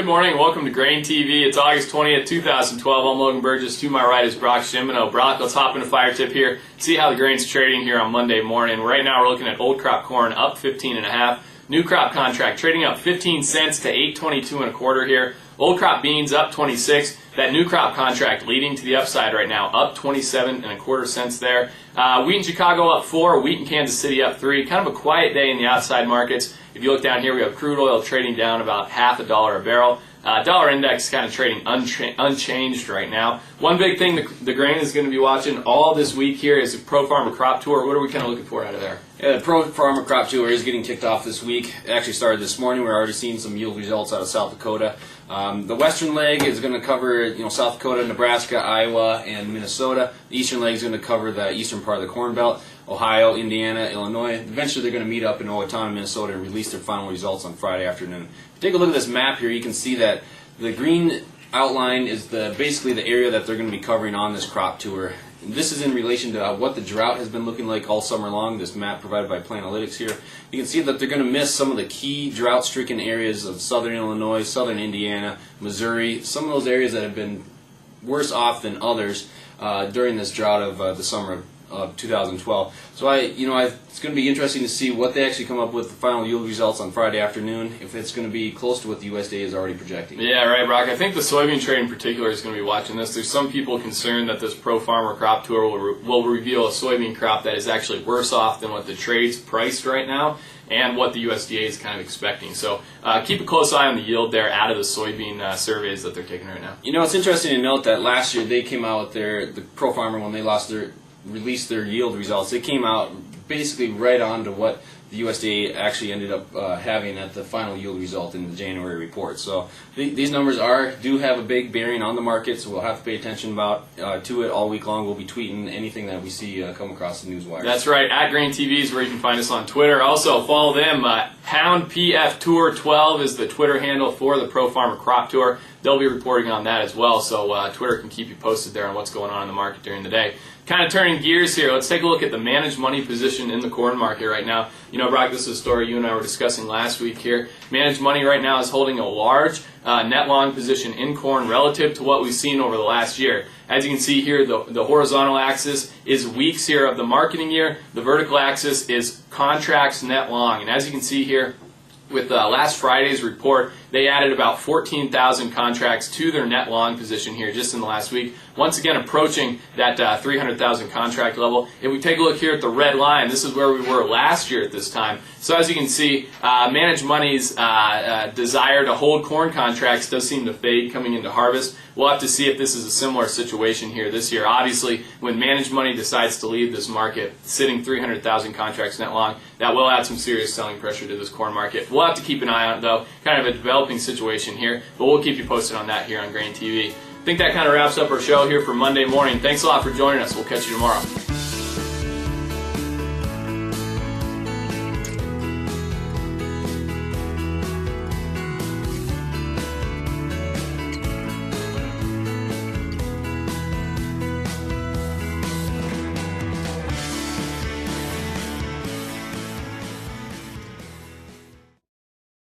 Good morning, welcome to GrainTV. It's August 20th, 2012. I'm Logan Burgess. To my right is Brock Shimano. Brock, let's hop into fire tip here, see how the grain's trading here on Monday morning. Right now we're looking at old crop corn up 15.5. New crop contract trading up 15 cents to 8.22 and a quarter here. Old crop beans up 26. That new crop contract leading to the upside right now, up 27 and a quarter cents there. Wheat in Chicago up 4, wheat in Kansas City up 3. Kind of a quiet day in the outside markets. If you look down here, we have crude oil trading down about half $1 a barrel. Dollar index kind of trading unchanged right now. One big thing the grain is going to be watching all this week here is the Pro Farmer Crop Tour. What are we kind of looking for out of there? Yeah, the Pro Farmer Crop Tour is getting kicked off this week. It actually started this morning. We're already seeing some yield results out of South Dakota. The western leg is going to cover South Dakota, Nebraska, Iowa, and Minnesota. The eastern leg is going to cover the eastern part of the Corn Belt, Ohio, Indiana, Illinois. Eventually they're going to meet up in Owatonna, Minnesota and release their final results on Friday afternoon. If you take a look at this map here, you can see that the green outline is basically the area that they're going to be covering on this crop tour. This is in relation to what the drought has been looking like all summer long, this map provided by Planalytics here. You can see that they're going to miss some of the key drought-stricken areas of southern Illinois, southern Indiana, Missouri, some of those areas that have been worse off than others during this drought of the summer of 2012. So it's going to be interesting to see what they actually come up with the final yield results on Friday afternoon, if it's going to be close to what the USDA is already projecting. Yeah, right, Brock. I think the soybean trade in particular is going to be watching this. There's some people concerned that this Pro Farmer Crop Tour will reveal a soybean crop that is actually worse off than what the trade's priced right now and what the USDA is kind of expecting. So keep a close eye on the yield there out of the soybean surveys that they're taking right now. It's interesting to note that last year they came out with the Pro Farmer, when they released their yield results, they came out basically right on to what the USDA actually ended up having at the final yield result in the January report. So these numbers do have a big bearing on the market, so we'll have to pay attention to it all week long. We'll be tweeting anything that we see come across the news wires. That's right, at GrainTV is where you can find us on Twitter. Also, follow them. PFTour12 is the Twitter handle for the Pro Farmer Crop Tour. They'll be reporting on that as well, so Twitter can keep you posted there on what's going on in the market during the day. Kind of turning gears here, let's take a look at the managed money position in the corn market right now. Brock, this is a story you and I were discussing last week here. Managed money right now is holding a large net long position in corn relative to what we've seen over the last year. As you can see here, the horizontal axis is weeks here of the marketing year. The vertical axis is contracts net long. And as you can see here, with last Friday's report, they added about 14,000 contracts to their net long position here just in the last week. Once again, approaching that 300,000 contract level. If we take a look here at the red line, this is where we were last year at this time. So as you can see, managed money's desire to hold corn contracts does seem to fade coming into harvest. We'll have to see if this is a similar situation here this year. Obviously, when managed money decides to leave this market, sitting 300,000 contracts net long, that will add some serious selling pressure to this corn market. We'll have to keep an eye on it, though. Kind of a developing situation here, but we'll keep you posted on that here on GrainTV. I think that kind of wraps up our show here for Monday morning. Thanks a lot for joining us. We'll catch you tomorrow.